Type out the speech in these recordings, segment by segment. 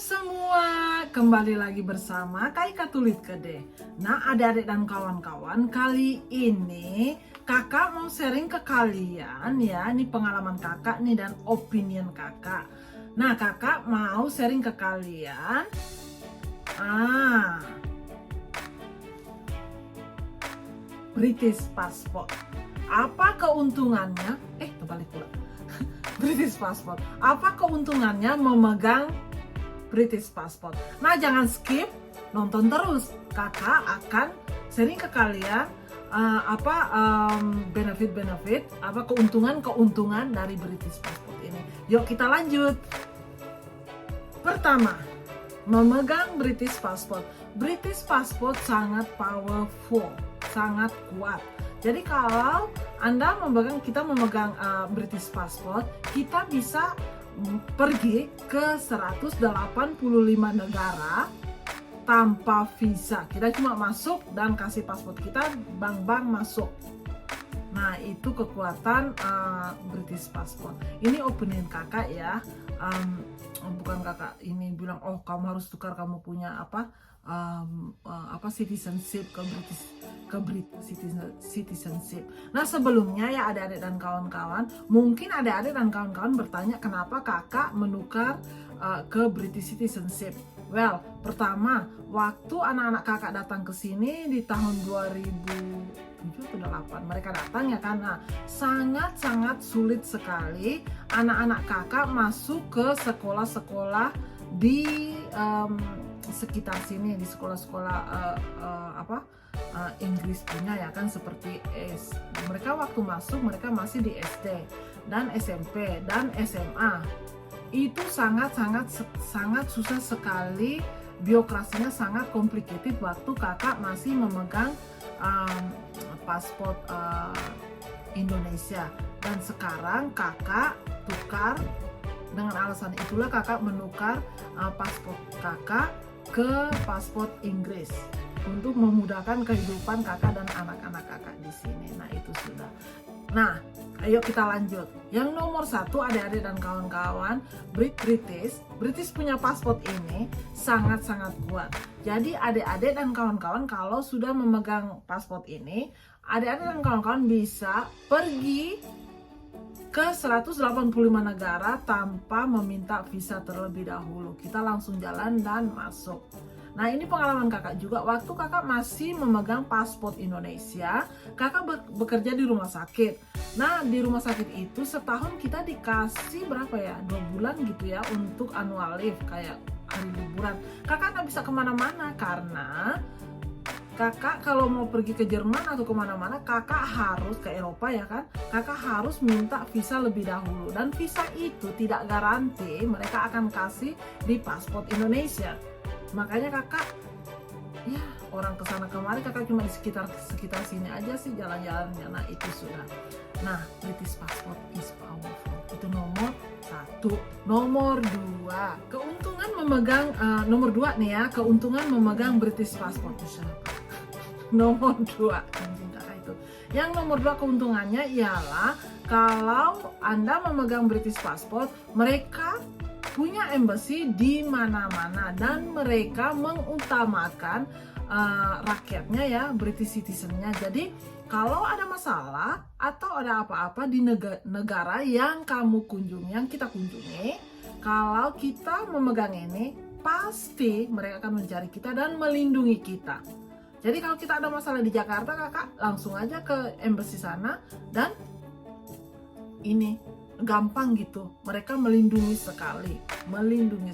semua, kembali lagi bersama Kak Ika Tulit Kede. Nah, adik-adik dan kawan-kawan, kali ini kakak mau sharing ke kalian ya. Ini pengalaman kakak nih dan opinion kakak. Nah, kakak mau sharing ke kalian. British passport. Apa keuntungannya? Terbalik pula. British passport. Apa keuntungannya memegang British passport? Nah, jangan skip, nonton terus. Kakak akan sharing ke kalian benefit-benefit, keuntungan dari British passport ini. Yuk kita lanjut. Pertama, memegang British passport. British passport sangat powerful, sangat kuat. Jadi kalau kita memegang British passport, kita bisa pergi ke 185 negara tanpa visa. Kita cuma masuk dan kasih paspor kita, bang masuk. Nah, itu kekuatan British passport. Ini opinion kakak ya. Bukan kakak ini bilang, oh kamu harus tukar, kamu punya citizenship ke British citizenship. Nah, sebelumnya ya adik-adik dan kawan-kawan, mungkin adik-adik dan kawan-kawan bertanya kenapa kakak menukar ke British citizenship. Well, pertama, waktu anak-anak kakak datang ke sini di tahun 2007 atau 2008, mereka datang ya karena sangat-sangat sulit sekali anak-anak kakak masuk ke sekolah-sekolah di sekitar sini, di sekolah-sekolah Inggris punya ya kan, seperti mereka waktu masuk mereka masih di SD dan SMP dan SMA. Itu sangat susah sekali, birokrasinya sangat complicated waktu kakak masih memegang paspor Indonesia. Dan sekarang kakak tukar, dengan alasan itulah kakak menukar paspor kakak ke paspor Inggris untuk memudahkan kehidupan kakak dan anak-anak kakak di sini. Nah, itu sudah. Nah, ayo kita lanjut. Yang nomor satu, adik-adik dan kawan-kawan, British punya paspor ini sangat-sangat kuat. Jadi adik-adik dan kawan-kawan kalau sudah memegang paspor ini, adik-adik dan kawan-kawan bisa pergi ke 185 negara tanpa meminta visa terlebih dahulu. Kita langsung jalan dan masuk. Nah, ini pengalaman kakak juga. Waktu kakak masih memegang paspor Indonesia, kakak bekerja di rumah sakit. Nah, di rumah sakit itu setahun kita dikasih berapa ya? 2 bulan gitu ya untuk annual leave, kayak hari liburan. Kakak nggak bisa kemana-mana karena kakak kalau mau pergi ke Jerman atau kemana-mana, kakak harus ke Eropa ya kan, kakak harus minta visa lebih dahulu. Dan visa itu tidak garansi mereka akan kasih di paspor Indonesia. Makanya kakak, ya orang kesana kemari, kakak cuma di sekitar sini aja sih jalan-jalannya. Nah, itu sudah. Nah, British passport is powerful. Itu nomor satu. Nomor dua, keuntungan memegang nomor dua nih ya, keuntungan memegang British passport. Nomor dua, itu. Yang nomor dua keuntungannya ialah kalau Anda memegang British passport, mereka punya embassy di mana-mana dan mereka mengutamakan rakyatnya ya, British citizennya. Jadi kalau ada masalah atau ada apa-apa di negara yang kamu kunjungi, yang kita kunjungi, kalau kita memegang ini, pasti mereka akan mencari kita dan melindungi kita. Jadi kalau kita ada masalah di Jakarta, kakak langsung aja ke embassy sana dan ini gampang gitu. Mereka melindungi sekali, melindungi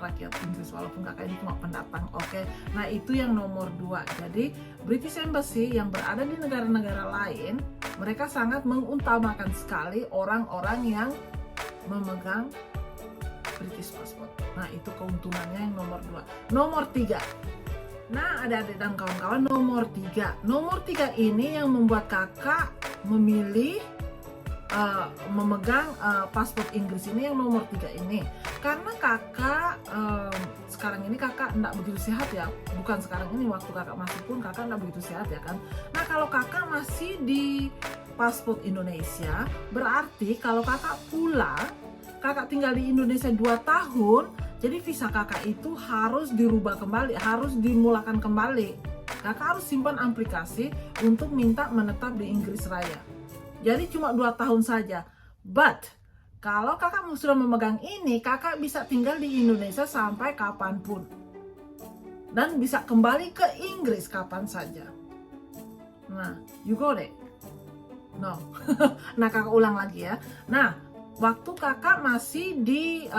rakyat Inggris, walaupun kakak ini cuma pendatang. Oke. Nah, itu yang nomor dua. Jadi British Embassy yang berada di negara-negara lain, mereka sangat mengutamakan sekali orang-orang yang memegang British passport. Nah, itu keuntungannya yang nomor dua. Nomor tiga. Nah, adik-adik dan kawan-kawan, nomor tiga ini yang membuat kakak memilih memegang paspor Inggris ini, yang nomor 3 ini. Karena kakak sekarang ini kakak enggak begitu sehat ya. Bukan sekarang ini, waktu kakak masih pun kakak enggak begitu sehat ya kan. Nah, kalau kakak masih di paspor Indonesia, berarti kalau kakak pulang kakak tinggal di Indonesia 2 tahun, jadi visa kakak itu harus dirubah kembali, harus dimulakan kembali. Kakak harus simpan aplikasi untuk minta menetap di Inggris Raya. Jadi cuma 2 tahun saja. But kalau kakak sudah memegang ini, kakak bisa tinggal di Indonesia sampai kapanpun. Dan bisa kembali ke Inggris kapan saja. Nah, you got it? No. Nah, kakak ulang lagi ya. Nah, waktu kakak masih di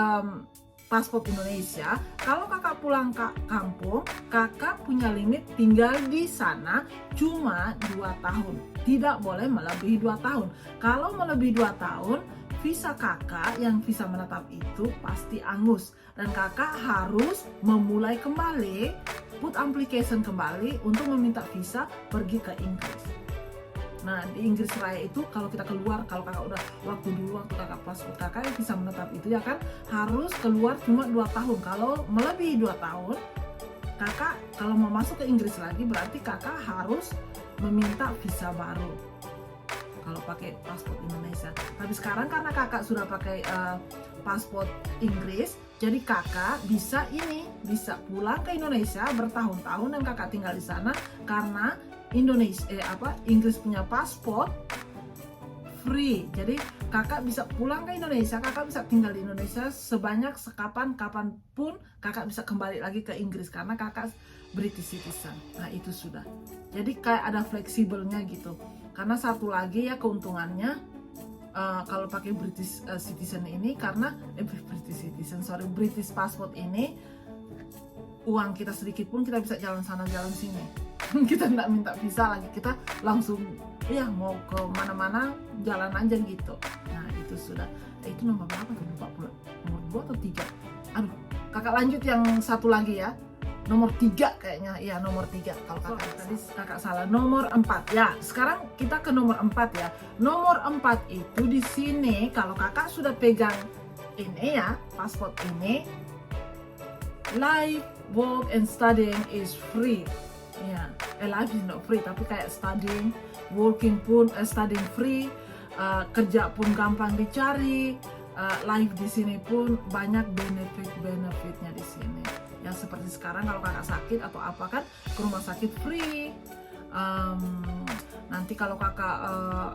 paspor Indonesia, kalau kakak pulang ke kampung, kakak punya limit tinggal di sana cuma 2 tahun. Tidak boleh melebihi 2 tahun. Kalau melebihi 2 tahun, visa kakak yang visa menetap itu pasti angus. Dan kakak harus memulai kembali, put application kembali untuk meminta visa pergi ke Inggris. Nah, di Inggris Raya itu kalau kita keluar, kalau kakak udah waktu kakak paspor kakak yang bisa menetap itu ya kan harus keluar cuma 2 tahun. Kalau melebihi 2 tahun, kakak kalau mau masuk ke Inggris lagi berarti kakak harus meminta visa baru kalau pakai paspor Indonesia. Tapi sekarang karena kakak sudah pakai paspor Inggris, jadi kakak bisa pulang ke Indonesia bertahun-tahun dan kakak tinggal di sana karena Inggris punya paspor free. Jadi kakak bisa pulang ke Indonesia, kakak bisa tinggal di Indonesia sebanyak kapanpun kakak bisa kembali lagi ke Inggris karena kakak British citizen. Nah, itu sudah. Jadi kayak ada fleksibelnya gitu. Karena satu lagi ya keuntungannya kalau pakai British citizen ini karena British passport ini uang kita sedikit pun kita bisa jalan sana jalan sini. Kita nggak minta visa lagi, kita langsung ya mau ke mana-mana jalan aja gitu. Nah, itu sudah. Itu nomor berapa tuh? Nomor 2 atau 3? Aduh, kakak lanjut yang satu lagi ya. Nomor 3 kayaknya. Iya, nomor 3. Kalau kakak tadi kakak salah. Nomor 4. Ya, sekarang kita ke nomor 4 ya. Nomor 4 itu di sini kalau kakak sudah pegang ini ya, paspor ini, life, work and studying is free. Ya, life is not free, tapi kayak studying, working pun studying free, kerja pun gampang dicari, life di sini pun banyak benefitnya di sini. Ya seperti sekarang kalau kakak sakit atau apa kan ke rumah sakit free. Nanti kalau kakak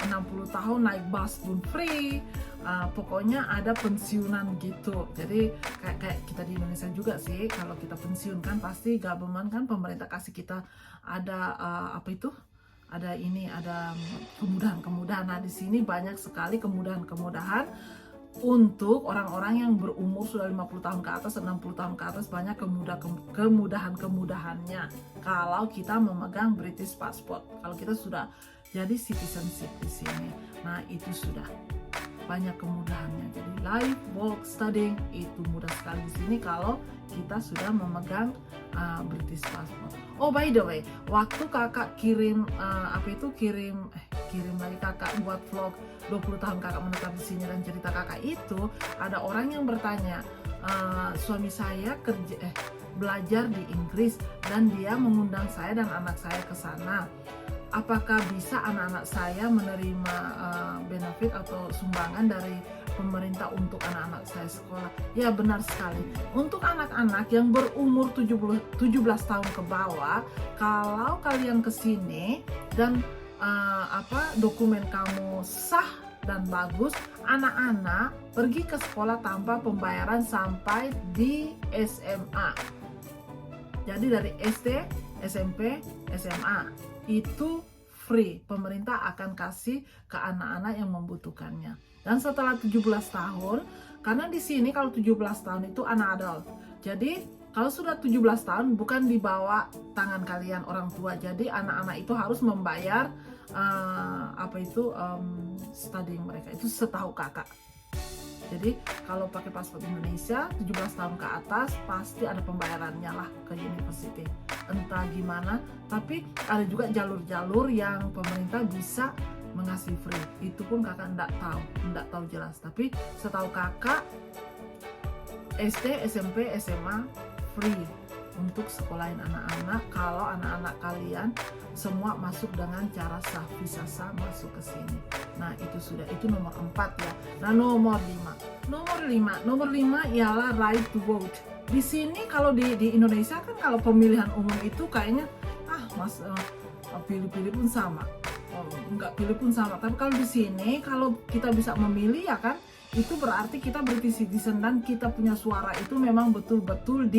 60 tahun naik bus pun free. Pokoknya ada pensiunan gitu. Jadi kayak kita di Indonesia juga sih, kalau kita pensiun kan pasti government kan pemerintah kasih kita ada ada kemudahan-kemudahan. Nah, di sini banyak sekali kemudahan-kemudahan untuk orang-orang yang berumur sudah 50 tahun ke atas, 60 tahun ke atas, banyak kemudahan-kemudahannya kalau kita memegang British passport. Kalau kita sudah jadi citizenship di sini. Nah, itu sudah banyak kemudahannya. Jadi life, work, studying itu mudah sekali di sini kalau kita sudah memegang British passport. Oh, by the way, waktu kakak kirim lagi kakak buat vlog 20 tahun kakak menetap di sini dan cerita kakak itu, ada orang yang bertanya, suami saya belajar di Inggris dan dia mengundang saya dan anak saya ke sana. Apakah bisa anak-anak saya menerima benefit atau sumbangan dari pemerintah untuk anak-anak saya sekolah? Ya, benar sekali. Untuk anak-anak yang berumur 17 tahun ke bawah, kalau kalian ke sini dan dokumen kamu sah dan bagus, anak-anak pergi ke sekolah tanpa pembayaran sampai di SMA. Jadi dari SD, SMP, SMA itu free. Pemerintah akan kasih ke anak-anak yang membutuhkannya. Dan setelah 17 tahun, karena di sini kalau 17 tahun itu anak adult. Jadi kalau sudah 17 tahun bukan di bawah tangan kalian orang tua. Jadi anak-anak itu harus membayar studying mereka. Itu setahu kakak. Jadi kalau pakai paspor Indonesia 17 tahun ke atas pasti ada pembayarannya lah ke university. Entah gimana, tapi ada juga jalur-jalur yang pemerintah bisa mengasih free. Itu pun kakak enggak tahu jelas. Tapi setahu kakak SD, SMP, SMA free. untuk sekolahin anak-anak kalau anak-anak kalian semua masuk dengan cara sah, visa sah masuk ke sini. Nah itu sudah, itu nomor 4 ya. Nah nomor 5 ialah right to vote. Di sini kalau di Indonesia kan kalau pemilihan umum itu kayaknya pilih-pilih pun sama, nggak pilih pun sama. Tapi kalau di sini kalau kita bisa memilih ya kan, itu berarti kita British citizen dan kita punya suara itu memang betul-betul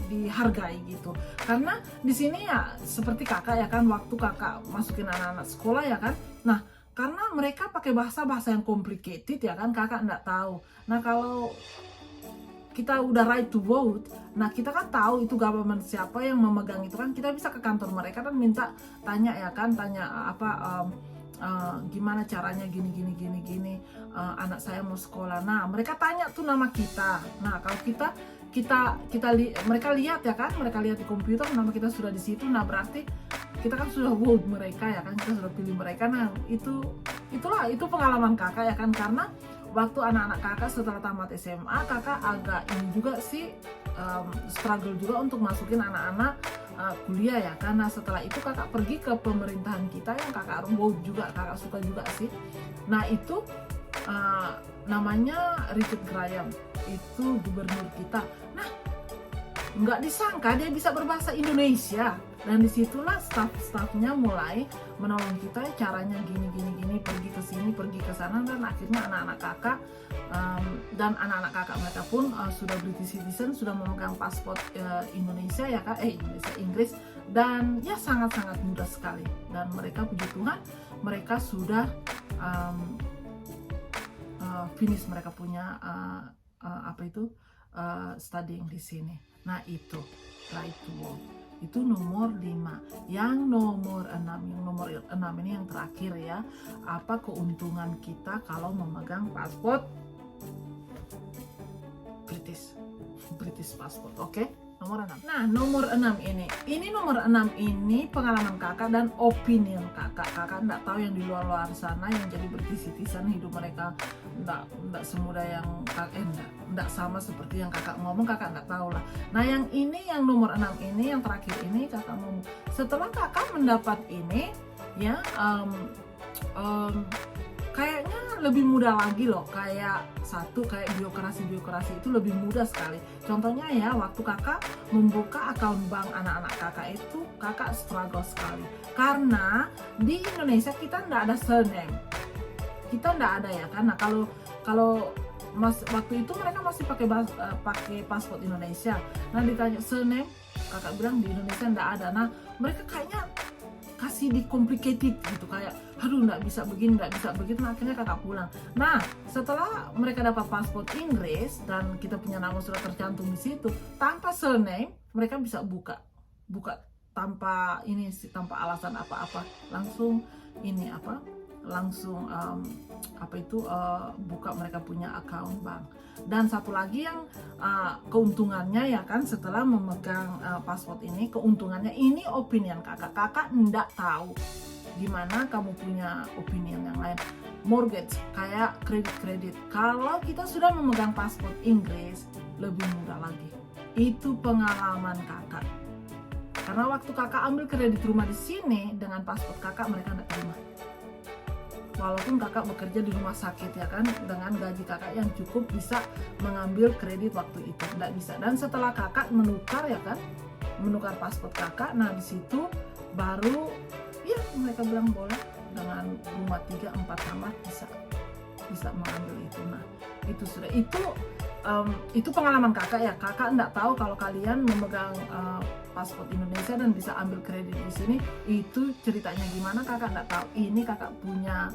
dihargai gitu. Karena di sini ya seperti kakak ya kan, waktu kakak masukin anak-anak sekolah ya kan, nah karena mereka pakai bahasa yang complicated ya kan, kakak nggak tahu. Nah kalau kita udah right to vote, nah kita kan tahu itu government siapa yang memegang itu kan, kita bisa ke kantor mereka dan minta tanya ya kan, gimana caranya gini, anak saya mau sekolah. Nah mereka tanya tuh nama kita. Nah kalau mereka lihat ya kan, mereka lihat di komputer nama kita sudah di situ. Nah berarti kita kan sudah vote mereka ya kan, kita sudah pilih mereka. Nah itu pengalaman kakak ya kan, karena waktu anak-anak kakak setelah tamat SMA, kakak agak ini juga sih, struggle juga untuk masukin anak-anak kuliah ya. Karena setelah itu kakak pergi ke pemerintahan kita yang kakak vote juga, kakak suka juga sih. Nah itu namanya Richard Graham, itu gubernur kita. Nah nggak disangka dia bisa berbahasa Indonesia, dan disitulah staff-staffnya mulai menolong kita caranya gini, pergi ke sini, pergi ke sana. Dan akhirnya anak-anak kakak dan anak-anak kakak mereka pun sudah British citizen, sudah memegang paspor Indonesia ya kak, Inggris, dan ya sangat-sangat mudah sekali. Dan mereka puji Tuhan, mereka sudah finish, mereka punya studying di sini. Nah itu right to vote, itu nomor 5. Yang nomor 6 ini yang terakhir ya, apa keuntungan kita kalau memegang paspor British passport. Oke? Nomor 6. Nah, nomor 6 ini pengalaman kakak dan opinion kakak. Kakak enggak tahu yang di luar sana yang jadi British citizen, hidup mereka enggak semudah yang enggak sama seperti yang kakak ngomong, kakak enggak tahu lah. Nah, yang nomor 6 ini, yang terakhir ini kakak ngomong. Setelah kakak mendapat ini ya, kayaknya lebih mudah lagi loh. Kayak birokrasi itu lebih mudah sekali. Contohnya ya, waktu kakak membuka akun bank anak-anak kakak itu, kakak struggle sekali. Karena di Indonesia kita nggak ada surname, kita nggak ada ya. Karena kalau waktu itu mereka masih pakai paspor Indonesia. Nah ditanya surname, kakak bilang di Indonesia nggak ada. Nah mereka kayaknya kasih di complicated gitu, kayak aduh nggak bisa begini, nggak bisa begitu. Nah, akhirnya kakak pulang. Nah setelah mereka dapat paspor Inggris dan kita punya nama sudah tercantum di situ, tanpa surname mereka bisa buka tanpa alasan apa-apa, langsung buka, mereka punya account bank. Dan satu lagi yang keuntungannya ya kan, setelah memegang paspor ini, keuntungannya ini opinion kakak enggak tahu gimana kamu punya opinion yang lain. Mortgage, kayak kredit. Kalau kita sudah memegang paspor Inggris, lebih mudah lagi. Itu pengalaman kakak. Karena waktu kakak ambil kredit rumah di sini dengan paspor kakak, mereka enggak terima. Walaupun kakak bekerja di rumah sakit ya kan, dengan gaji kakak yang cukup bisa mengambil kredit waktu itu, nggak bisa. Dan setelah kakak menukar paspor kakak, nah di situ baru ya mereka bilang boleh dengan rumah 3-4 kamar bisa mengambil itu. Nah itu sudah, itu pengalaman kakak ya. Kakak nggak tahu kalau kalian memegang paspor Indonesia dan bisa ambil kredit di sini, itu ceritanya gimana kakak nggak tahu. Ini kakak punya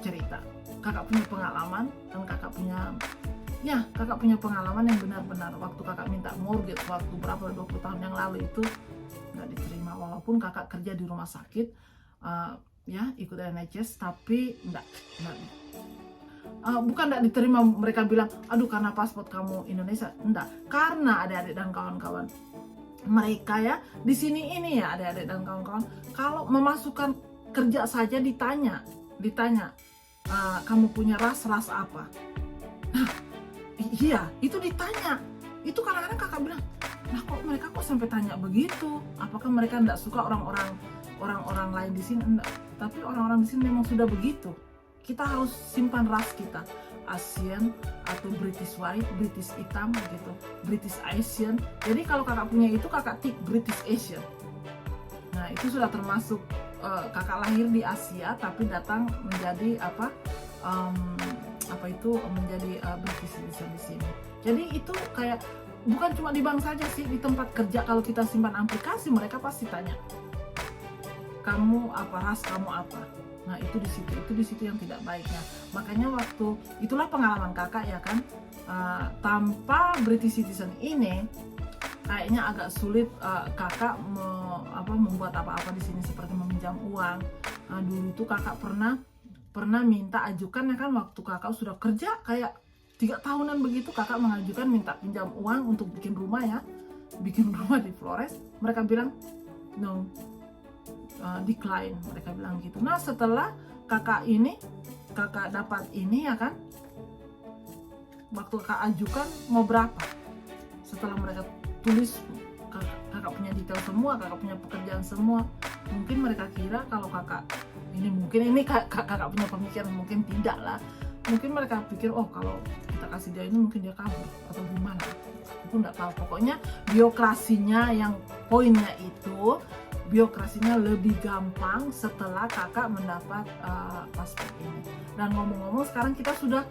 cerita, kakak punya pengalaman, dan kakak punya pengalaman yang benar-benar waktu kakak minta mortgage waktu 20 tahun yang lalu itu nggak diterima. Walaupun kakak kerja di rumah sakit ikut NHS, tapi bukan nggak diterima. Mereka bilang aduh karena paspor kamu Indonesia. Enggak, karena adik-adik dan kawan-kawan mereka ya di sini ini ya, adik-adik dan kawan-kawan, kalau memasukkan kerja saja ditanya kamu punya ras apa. Nah iya, itu ditanya Itu kadang-kadang kakak bilang, nah kok mereka kok sampai tanya begitu? Apakah mereka tidak suka orang-orang lain di sini? Enggak. Tapi orang-orang di sini memang sudah begitu. Kita harus simpan ras kita, Asian atau British White, British hitam gitu, British Asian. Jadi kalau kakak punya itu, kakak tik British Asian. Nah itu sudah termasuk kakak lahir di Asia tapi datang menjadi menjadi British citizen di sini. Jadi itu kayak bukan cuma di bank saja sih, di tempat kerja kalau kita simpan aplikasi mereka pasti tanya, kamu apa, ras kamu apa. Nah itu di situ yang tidak baiknya. Makanya waktu itulah pengalaman kakak ya kan, tanpa British citizen ini kayaknya agak sulit kakak membuat apa-apa di sini seperti meminjam uang. Dulu tuh kakak pernah minta ajukan ya kan, waktu kakak sudah kerja kayak 3 tahunan begitu, kakak mengajukan minta pinjam uang untuk bikin rumah di Flores. Mereka bilang no, decline, mereka bilang gitu. Nah setelah kakak dapat ini ya kan, waktu kakak ajukan mau berapa, setelah mereka tulis kakak punya detail semua, kakak punya pekerjaan semua, mungkin mereka kira kalau kakak ini kakak punya pemikiran, mungkin tidak lah, mungkin mereka pikir oh kalau kita kasih dia ini mungkin dia kabur atau gimana, aku nggak tahu. Pokoknya biokrasinya, yang poinnya itu biokrasinya lebih gampang setelah kakak mendapat paspor ini. Dan ngomong-ngomong sekarang kita sudah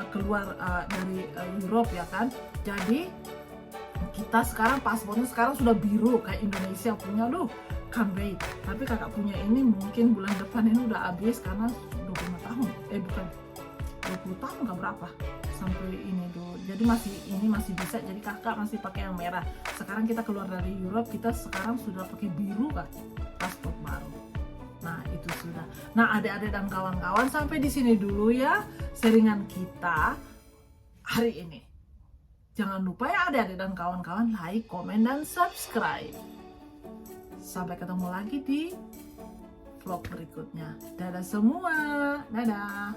keluar dari Europe ya kan, jadi kita sekarang paspornya sekarang sudah biru kayak Indonesia punya. Can't wait. Tapi kakak punya ini mungkin bulan depan ini udah habis karena 25 tahun bukan 20 tahun nggak berapa sampai ini dulu. Jadi masih bisa, jadi kakak masih pakai yang merah. Sekarang kita keluar dari Europe, kita sekarang sudah pakai biru kan, paspor baru. Nah itu sudah. Nah adik-adik dan kawan-kawan, sampai di sini dulu ya sharingan kita hari ini. Jangan lupa ya adik-adik dan kawan-kawan, like, komen, dan subscribe. Sampai ketemu lagi di vlog berikutnya. Dadah semua. Dadah.